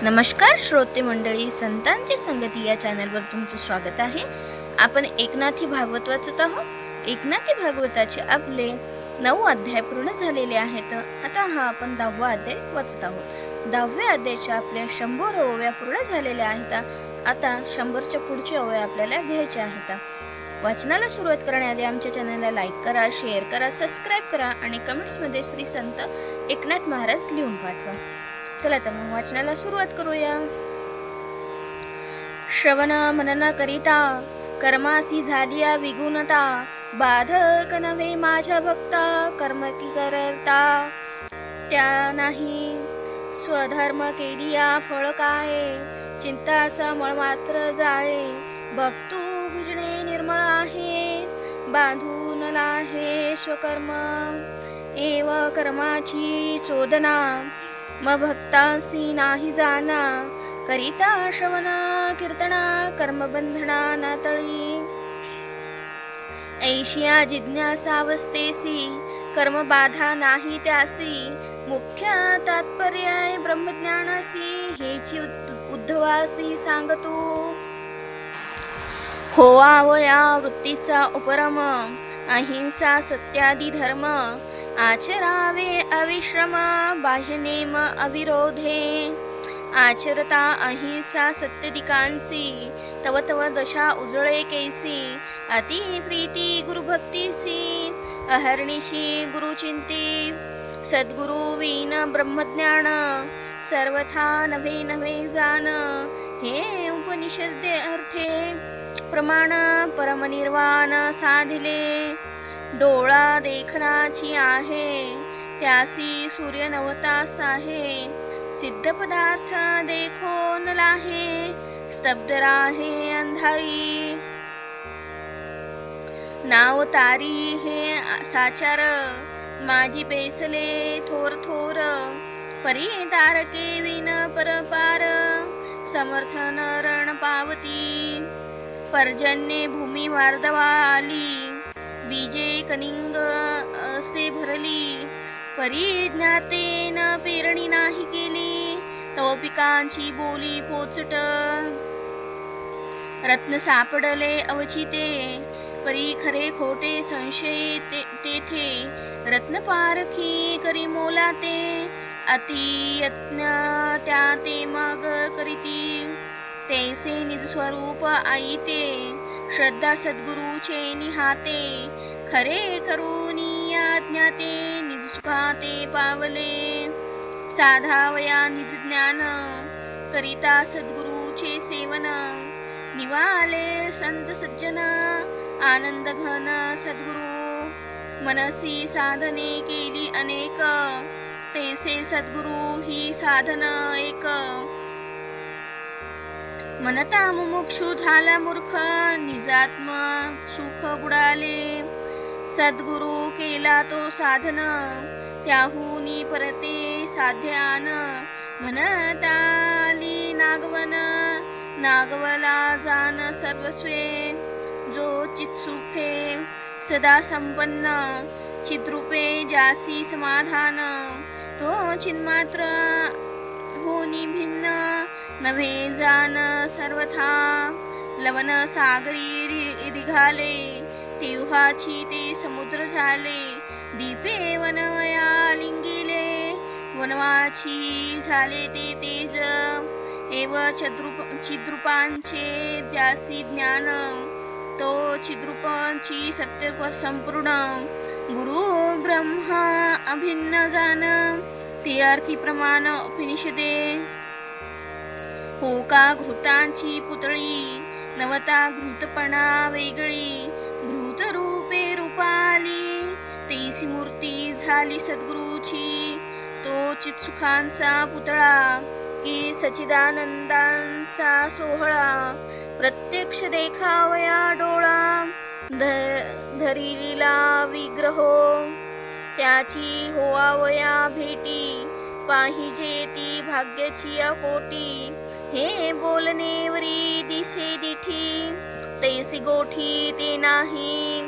नमस्कार श्रोते मंडळी, संतांची संगती या चॅनलवर तुमचं स्वागत आहे. आपण एकनाथी भागवत वाचत आहोत. एकनाथी भागवताचे आपले 9 अध्याय पूर्ण झालेले आहेत. आता आपण 10वा अध्याय वाचत आहोत. 10व्या अध्यायाच्या आपल्या 100 ओव्या पूर्ण झालेल्या आहेत. आता 100च्या पुढच्या ओव्या आपल्याला घ्यायच्या आहेत. वाचनाला सुरुवात करण्याआधी आमच्या चॅनलला लाईक करा, शेअर करा, सबस्क्राईब करा आणि कमेंट्समध्ये श्री संत एकनाथ महाराज लिहून पाठवा. चला तर मग वाचनाला सुरुवात करूया. श्रवण मनन करिता कर्मासी झालिया विगुणता, बाधक नव्हे माझ्या भक्ता कर्म की करता. त्या नाही स्वधर्म केलिया फळ काय, चिंताचा मळ मात्र जाळे. भक्तू भुजणे निर्मळ आहे, बांधून लाहे स्वकर्म. एव कर्माची चोदना, मग भक्तांसी नाही जाना. करिता श्रवण कीर्तना, कर्मबंधना ना तळी. ऐशिया जिज्ञासावस्थेसी, कर्म बाधा नाही त्यासी. मुख्य तात्पर्य ब्रह्मज्ञानासी, हेची उद्धवासी सांगतो. होवावया वृत्तीचा उपरम, अहिंसा सत्यादी धर्म. आचरावे अविश्रम, बाह्यनेम अविरोधे. आचरता अहिंसा सत्यदिकांसी, तव तव दशा उजळे कैसी. अति प्रीती गुरुभक्तीसी, अहर्निशी गुरुचिंती. सद्गुरु विन ब्रह्मज्ञान, सर्वथा नव्हे नव्हे जान. हे उपनिषदे अर्थे, प्रमाण परमनिर्वाण साधिले. डोळा देखनाची आहे, त्यासी सूर्य नवतास आहे. सिद्ध पदार्थ देखो न लाहे, स्तब्ध राहे अंधाई. नाव तारी हे साचार, माझी पेसले थोर थोर. परी तारके विन परपार, समर्थन रण पावती. पर्जन्ये भूमी मार्दवाली, बीजे कनिंग असे भरली. परिज्ञातेन पेरणी नाही केली, तव पिकांची बोली पोचट. रत्न सापडले अवचिते, परी खरे खोटे संशय तेथे. रत्न पारखी करी मोलाते, अति यत्न त्या ते मग करीती. तैसे निज स्वरूप आईते, श्रद्धा सद्गुरूचे निहाते. खरे करुणी ज्ञाते, निज सुखाते पावले. साधावया निज ज्ञान, करिता सद्गुरूचे सेवन. निवाले संत सज्जन, आनंद घन सद्गुरू. मनसी साधने केली अनेक, तैसे सद्गुरू ही साधन एक. मनता मुमुक्षु झाला मूर्ख, निजात्म सुख बुडाले. सद्गुरु केला तो साधन, त्याहुनी परते साध्यान. म्हणताली नागवन, नागवला जान सर्वस्वे. जो चित्सुखे सदा संपन्न, चिद्रूपे जासी समाधान. तो चिन्मात्र होनी भिन्न, नव्हे जान सर्वथा. लवन सागरी रिघाले, तेव्हाची ते समुद्र झाले. दीपे वनवया लिंगिले, वनवाची झाले ते तेज. एव चिद्रूपांचे द्यासी ज्ञान, तो चिद्रूपांची सत्य संपूर्ण. गुरु ब्रह्मा अभिन्न जान, ते अर्थी प्रमाण उपनिषदे. होका घृतांची पुतळी, नवता घृतपणा वेगळी. घृत रूपे रूपाली, तैसी मूर्ती झाली सद्गुरूची. तो चित्सुखांचा पुतळा, की सचिदानंदांचा सोहळा. प्रत्यक्ष देखावया डोळा, धरिलीला विग्रहो. त्याची होवावया भेटी, पाहिजे ती भाग्याची कोटी. हे बोलणेवरी दिसे दिठी, तैसी गोठी ते नाही.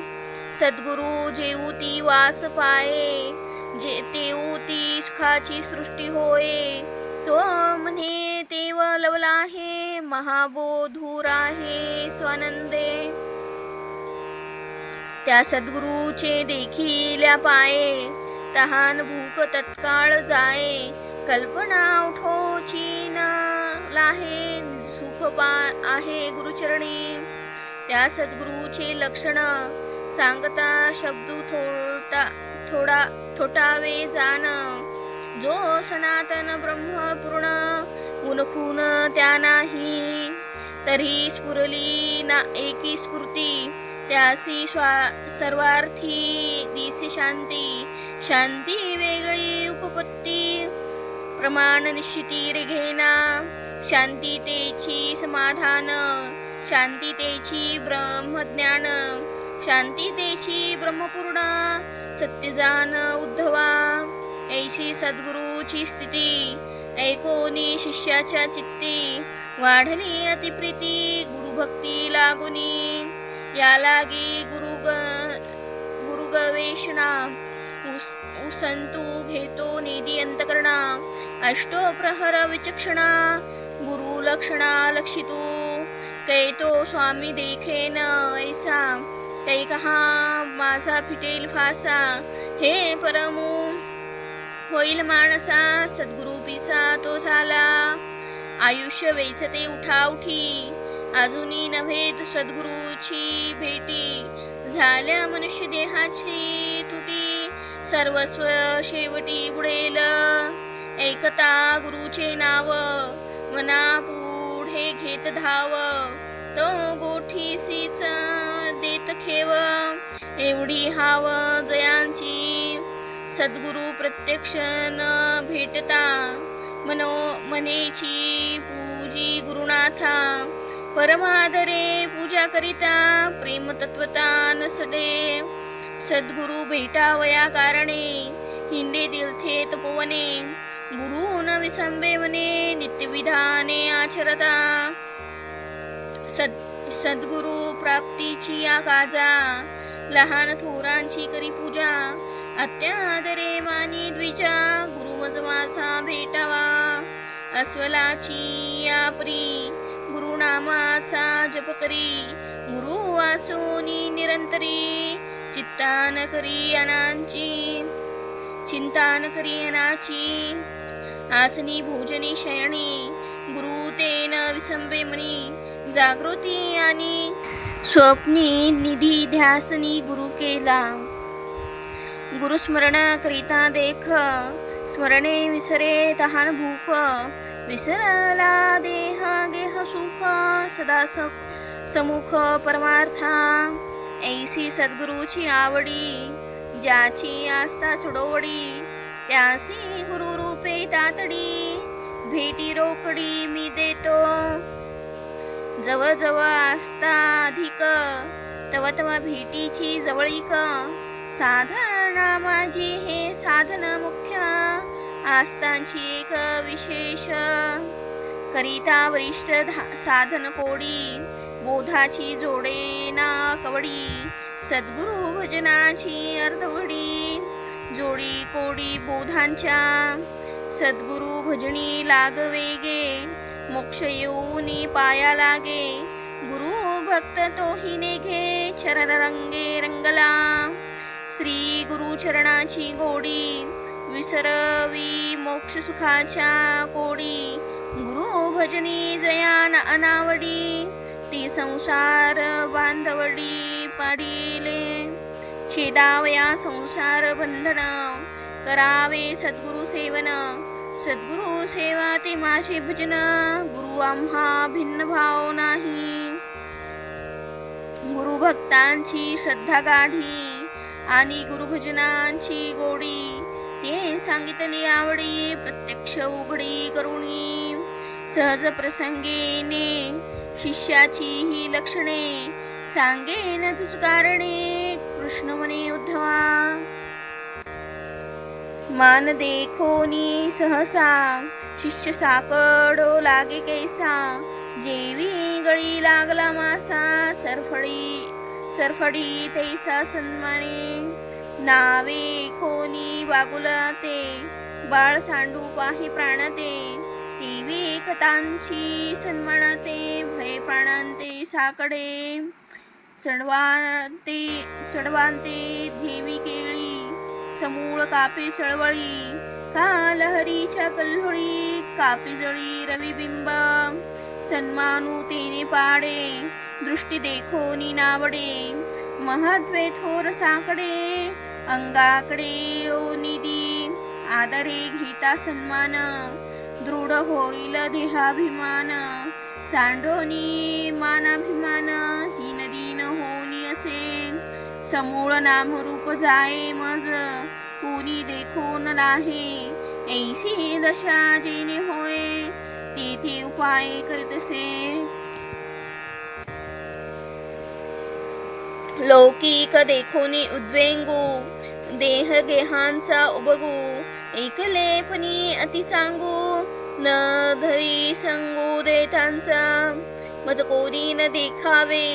सद्गुरु जेऊती वास पाये, जे तेऊती सुखाची सृष्टी होय. तो म्हणे तेव लवला आहे, महाबोधूर आहे स्वानंदे. त्या सद्गुरूचे देखील पाये, तहान भूक तत्काळ जाये. कल्पना उठोची न लाहे, सुख आहे गुरुचरणी. त्या सद्गुरूचे लक्षण सांगता शब्दू थोटावे जाण. जो सनातन ब्रह्मपूर्ण, उनखून त्या नाही. तरी स्फुरली ना एकी स्फूर्ती, त्यासी सर्वार्थी दिसे शांती. शांती वेगळी उपपत्ती, प्रमाण निश्चिती रे घेना. शांती तेची समाधान, शांती तेची ब्रह्मज्ञान. शांती तेची ब्रह्मपूर्ण, सत्यजान उद्धवा. ऐशी सद्गुरूची स्थिती, ऐकोनी शिष्याच्या चित्ती. वाढली अतिप्रीती, गुरुभक्ती लागुनी. या लागी गुरुगवेषणा, उसंतू घेतो निधी अंतकरणा. अष्टो प्रहर विचक्षणा, गुरु लक्षणा लक्षितू. कै तो स्वामी देखेन ऐसा, कै कहा माझा फिटेल फासा. हे परमू होईल माणसा, सद्गुरु पिसा तो झाला. आयुष्य वेचते उठाउठी, अजूनी नव्हे सद्गुरूची भेटी. झाल्या मनुष्य देहाची तुटी, सर्वस्व शेवटी बुडेल. ऐकता गुरुचे नाव, मना पुढे घेत धाव. तो गोठीसीच देत खेव, एवढी हाव जयांची. सद्गुरु प्रत्यक्ष न भेटता, मनेची पूजी गुरुनाथा. परमादरे पूजा करिता, प्रेम तत्वता नसडे. सद्गुरु भेटावया कारणे, हिंडे तीर्थे तपोवने. गुरु न विसंबे वने, नित्यविधाने आचरता. सद्गुरु प्राप्तीची या काजा, लहान थोरांची करी पूजा. अत्यादरे मानी द्विजा, गुरु मज माझा भेटावा. अस्वलाची या परी, गुरुनामाचा जप करी. गुरु वाचोनी निरंतरी, चिंता न करी अनाची. आसनी भोजनी शयनी, गुरु तेन विसंबे मनी. जागृती आणि स्वप्नी निधी ध्यासनी गुरु केला. गुरुस्मरण करिता देख, स्मरणे विसरे तहान भूक. विसरला देह गेह सुख, सदा समुख परमार्था. ऐसी सद्गुरूची आवडी, ज्याची आस्था चढवडी. त्यासी गुरु रूपे तातडी, भेटी रोकडी मी देतो. जवळ जवळ आस्था अधिक, तव तव भेटीची जवळीक. साधना माझी हे साधन मुख्य, आस्थांची एक विशेष. करिता वरिष्ठ साधन कोडी, बोधाची जोडे ना कवडी. सद्गुरु भजनाची अर्धवडी, जोडी कोडी बोधांच्या. सद्गुरु भजनी लागवेगे, मोक्ष येऊनी पाया लागे. गुरु भक्त तोही नेघे, चरण रंगे रंगला. श्री गुरु चरणाची गोडी, विसरवी मोक्ष सुखाच्या कोडी. गुरु भजनी जयान अनावडी, ती संसार बांधवडी पाडिले. छेदावया संसार बंधन, करावे सद्गुरु सेवन. सद्गुरु सेवा ते माझे भजन, गुरु आम्हा भिन्न भाव नाही. गुरु भक्तांची श्रद्धा गाढी, आणि गुरुभजनांची गोडी. ते सांगितले आवडी, प्रत्यक्ष उघडी करुणी. सहज प्रसंगेने शिष्याची ही लक्षणे, सांगेन तुझ कारणे कृष्ण म्हणे उद्धवा. मान देखोनी सहसा, शिष्य साकडो लागे कैसा. जेवी गळी लागला मासा, चरफडी तैसा सन्माने. नावे कोणी वागुला ते, बाळ सांडू पाही प्राणते. टीवी एकतांची सन्मानाते भय प्राणांते साकडे चढवांते जेवी केळी समूळ कापे चळवळी का लहरीच्या कल्होळी कापे जळी रविबिंब सन्मानू तेने पाडे दृष्टी देखोनी नावडे महत्वे थोर साकडे अंगाकडे ओ निधी आदरे घेता सन्मान दृढ होईल देहाभिमान सांडोनी मानाभिमान ही नदी न होनी असे समूळ नामरूप जाये मज कोणी देखो न लाहे ऐशी दशा जेने होय तेथे उपाय करीतसे लौकिक देखोनी उद्वेंगू देह गेहांचा उबगू एकलेपणी अति चांगू न धरी संगू देठांचा मज कोणी न देखावे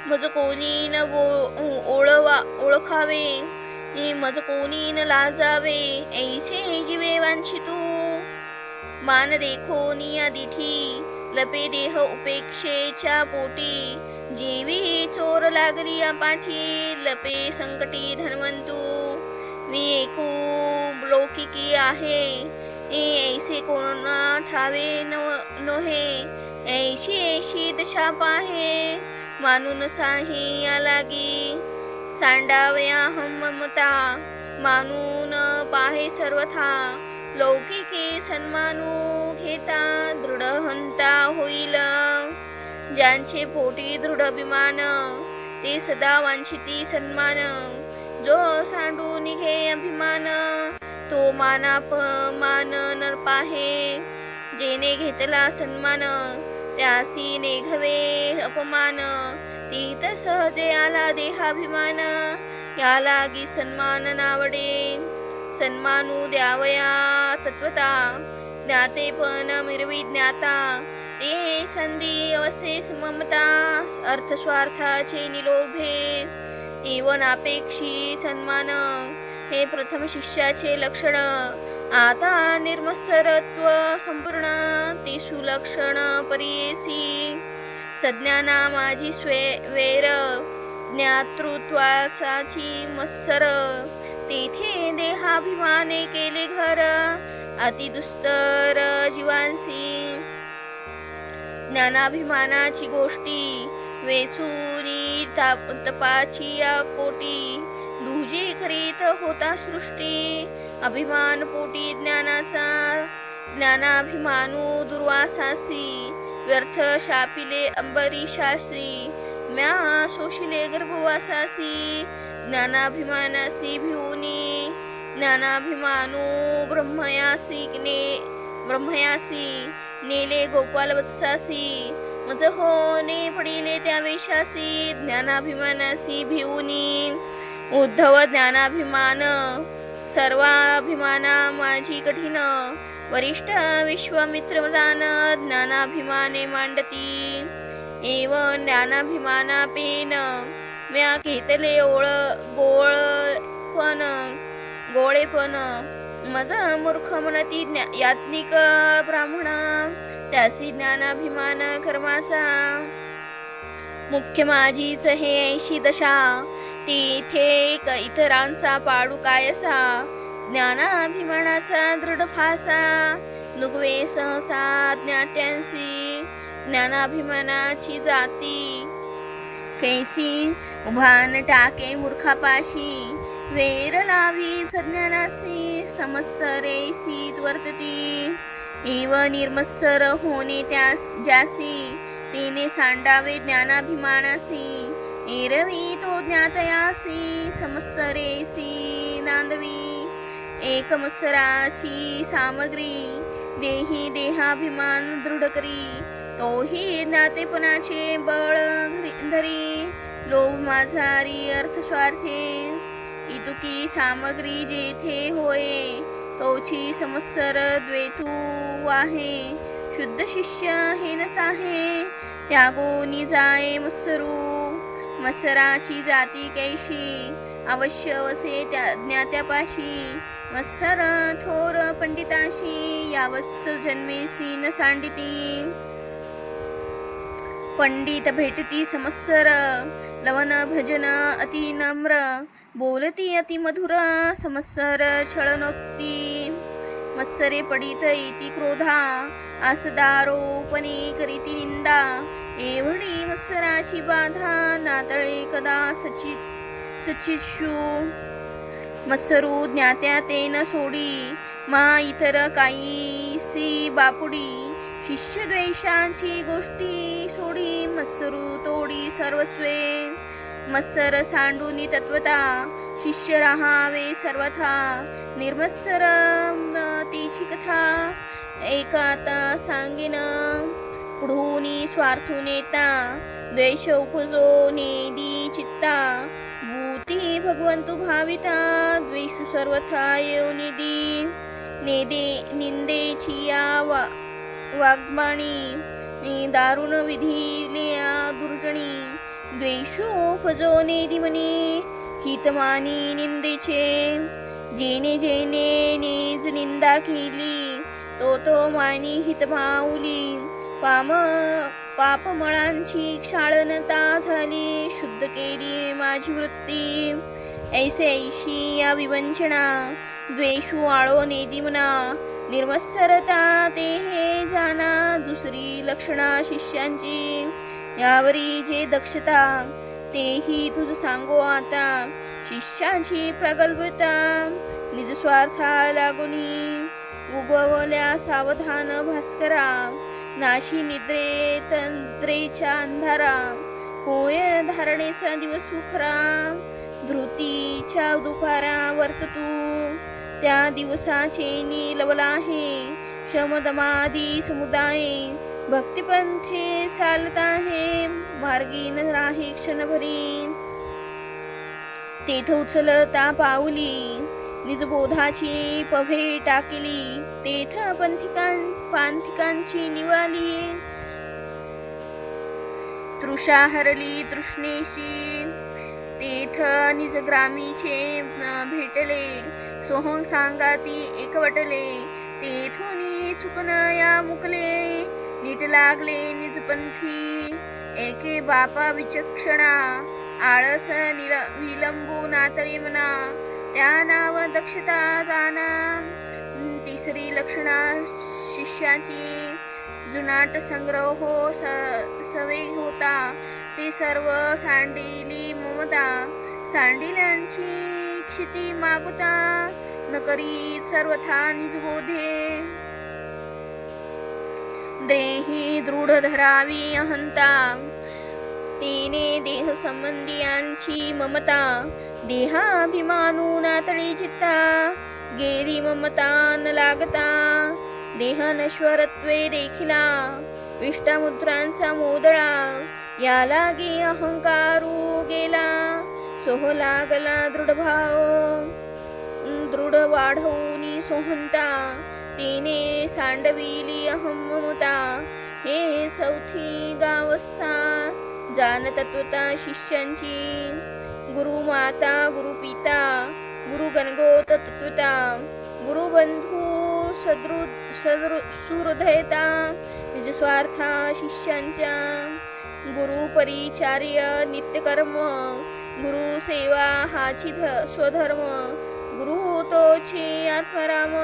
मज कोणी न ओळखावे मज कोणी न लाजावे ऐसे जीवे वांछितू मान देखोनी दिठी लपे देह उपेक्षेच्या पोटी जेवी चोर लागली पाठी लपे संकटी धन्वंतू मी एकू लौकिकी आहे ऐसे कोणा ठावे नोहे ऐशी ऐशी दशा पाहे मानून साही या लागी सांडावया हम ममता मानून पाहे सर्वथा लौकिकी सन्मानू घेता दृढ हंता होईल ज्यांचे पोटी दृढ अभिमान ते सदा वांछिती सन्मान जो सांडू निघे अभिमान तो मानापमान न पाहे जेने घेतला सन्मान त्यासी नेघवे अपमान तीत सहजे आला देहाभिमान या लागी सन्मान नावडे सन्मानू द्यावया तत्वता ज्ञाते पण मिरवी ज्ञाता ते संधी अवशेष ममता अर्थ स्वार्थाचे निलोभे एवन अपेक्षी सन्मान हे प्रथम शिष्याचे लक्षण आता निर्मत्सरत्व संपूर्ण ते सुलक्षण परियेसी सज्ञाना माझी वेर ज्ञातृत्वाची मत्सर तेथे देहाभिमाने केले घर अतिदुस्तर जीवांसी ज्ञानाभिमानाची गोष्टी वेचुनी तपाची या कोटी दुजे करीत होता सृष्टी अभिमान पोटी ज्ञानाभिमानू दुर्वासासी व्यर्थ शापिले अंबरीशासी म्या शोषिले गर्भवासासी ज्ञानाभिमानासी भिवनी ज्ञानाभिमानू ब्रह्मयासी नेले गोपाल वत्सासी मज होने पडिले त्या वेशासी ज्ञानाभिमानासी भिवनी उद्धव ज्ञानाभिमान सर्वाभिमाना माझी कठीण वरिष्ठ विश्वामित्रदान ज्ञानाभिमाने मांडती एव ज्ञानाभिमानापेन म्या घेतले गोळेपण मज मूर्ख म्हणती याज्ञिक ब्राह्मण त्यासी ज्ञानाभिमान कर्माचा मुख्य माझीच हे ऐशी दशा तिथे इतरांचा पाडू कायसा ज्ञानाभिमानाचा दृढ फासा नुगवे सहसा ज्ञात्यांसी ज्ञानाभिमानाची जाती कैसी उभान टाके मूर्खापाशी वेर लावी सज्ञानासी समस्त रेसी वर्तती एव निर्मत्सर होणे त्यास ज्यासी तिने सांडावे ज्ञानाभिमानासी एरवी तो ज्ञातयासी समस्त रेसी नांदवी एकमत्सराची सामग्री देही देहाभिमान दृढ करी तोही ज्ञातेपणाचे बळ धरी लोभ माझारी अर्थ स्वार्थे इतुकी सामग्री जेथे होय तोची समत्सर द्वेतू आहे शुद्ध शिष्य हे नसाहे त्यागोनी जाये मत्सरू मत्सराची जाती कैशी अवश्य वसे त्या ज्ञात्यापाशी मत्सर थोर पंडिताशी यावत्स जन्मेसी न सांडिती पंडित भेटती समत्सर लवन भजन अति नम्र बोलती अति मधुर समत्सर छळनोक्ती मत्सरे पडित येती क्रोधा आसदारोपणे करीती निंदा एवढी मत्सराची बाधा नातळे कदा सचिशू मत्सरू ज्ञात्या ते न सोडी मा इतर काहीसी बापुडी शिष्य द्वेषाची गोष्टी सोडी मत्सरू तोडी सर्वस्वे मत्सर सांडूनी तत्वता शिष्य राहावे सर्वथा निर्मत्सर तिची कथा एकाता सांगेन पुढूनी स्वार्थू नेता द्वेष उपजो नेदी चित्ता भूती भगवंतु भाविता द्वेषु सर्वथा येऊ निधी निंदेची या वाग्बाणी दारुण विधिल्या दुर्जणी द्वेषो फजो नेदी मनी हितमानी निंदेचे जेने जेने नेज निंदा केली तो मानी हितमाऊली पापमळांची क्षाळनता झाली शुद्ध केली माझी वृत्ती ऐसे ऐशी या विवंचना द्वेषू आळो नेदिमना निर्मत्सरता ते हे जाना दुसरी लक्षणा शिष्यांची यावरी जे दक्षता तेही तुझ सांगो आता शिष्याची प्रगल्भता निजस्वार्था लागुनी उगवल्या सावधान भास्करा नाशी निद्रे तंद्रेच्या अंधारा होय धारणेचा दिवस सुखरा धृतीच्या दुपारा वर्ततू त्या दिवसाचे नीलवला आहे शमदमादी समुदाय भक्तिपंथे चालत आहे मार्गी न राही क्षणभरी तेथ उचलता पाऊली निजबोधाची पभे टाकली तेथ पांथिकांची निवाली तृषा हरली तृष्णेशी तेथ निजग्रामीचे भेटले सोहं सांगाती एकवटले तेथून चुकनया मुकले नीट लागले निजपंथी एके बापा विचक्षणा आळस विलंबू नातळी मना त्या नाव दक्षता जाना तिसरी लक्षणा शिष्याची जुनाट संग्रह हो सवे होता ते सर्व सांडिली ममता सांडिल्यांची क्षिती मागुता न करी सर्वथा निजबोधे देही दृढ धरावी अहंता तेने देह संबंधियांची ममता देहाभिमानू नातळी चित्ता गेली ममता न लागता देह नश्वरत्वे देखिला विष्टामुद्रांचा मोदळा या लागी अहंकारू गेला सोह लागला दृढ वाढवूनी सोहंता तिने सांडविली अहम ममता हे चौथी गावस्था जान तत्वता शिष्यांची गुरुमाता गुरुपिता गुरुगणगोत तत्वता गुरुबंधू सुहृदयता निजस्वार्था शिष्यांच्या गुरुपरिचार्य नित्यकर्म गुरुसेवा हाची स्वधर्म गुरु तोची आत्माराम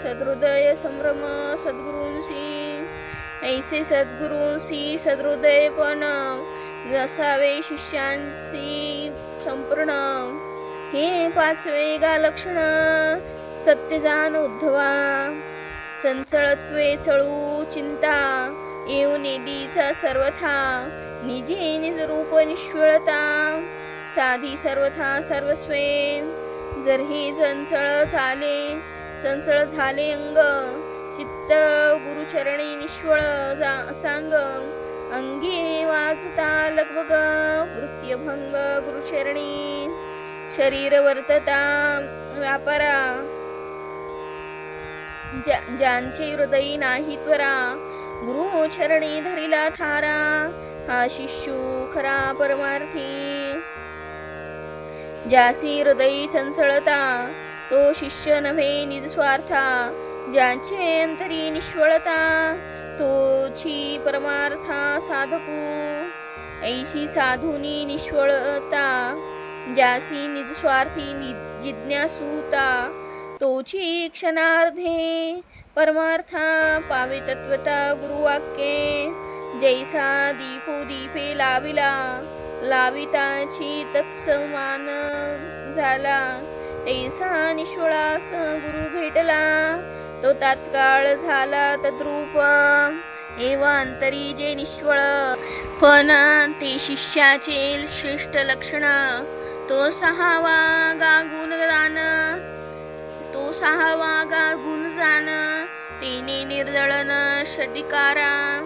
सदृदय संभ्रम सद्गुरूंशी ऐसे सद्गुरूंशी सदृदयपण जसावे शिष्यांशी संपूर्ण हे पाचवे गा लक्षण सत्यजान उद्धवा चंचळत्वे चळू चिंता येऊ निधीचा सर्वथा निजे निज रूप निष्फळता साधी सर्वथा सर्वस्वे जर हे चंचळ झाले अंग चित्त गुरुचरणी निष्फळ चांग अंगी वाजता लगबग वृत्त्यभंग गुरुचरणी शरीर वर्तता व्यापारा ज्यांचे हृदयी नाही त्वरा गुरु चरणी धरिला थारा, हा शिष्यू खरा परमार्थी. ज्यासी हृदयी चंचलता, तो शिष्य नव्हे निज स्वार्था. ज्याचे अंतरी निष्फळता, तोची परमार्था साधकू. ऐशी साधुनी निष्फळता, ज्यासी निज स्वार्थी जिज्ञासूता. तोची क्षणार्धे परमार्था, पावे तत्वता गुरुवाक्ये. जैसा दीपो दीपे लाविला, लाविताची तत्समान झाला. तैसा निष्फळास गुरु भेटला, तो तात्काळ झाला तद्रूप. एवा अंतरी जे निष्फळ, पण ते शिष्याचे श्रेष्ठ लक्षण. तो सहावा गा गुणगान, तो सहावा गा गुणजान. तेने निर्दळन षड्विकारा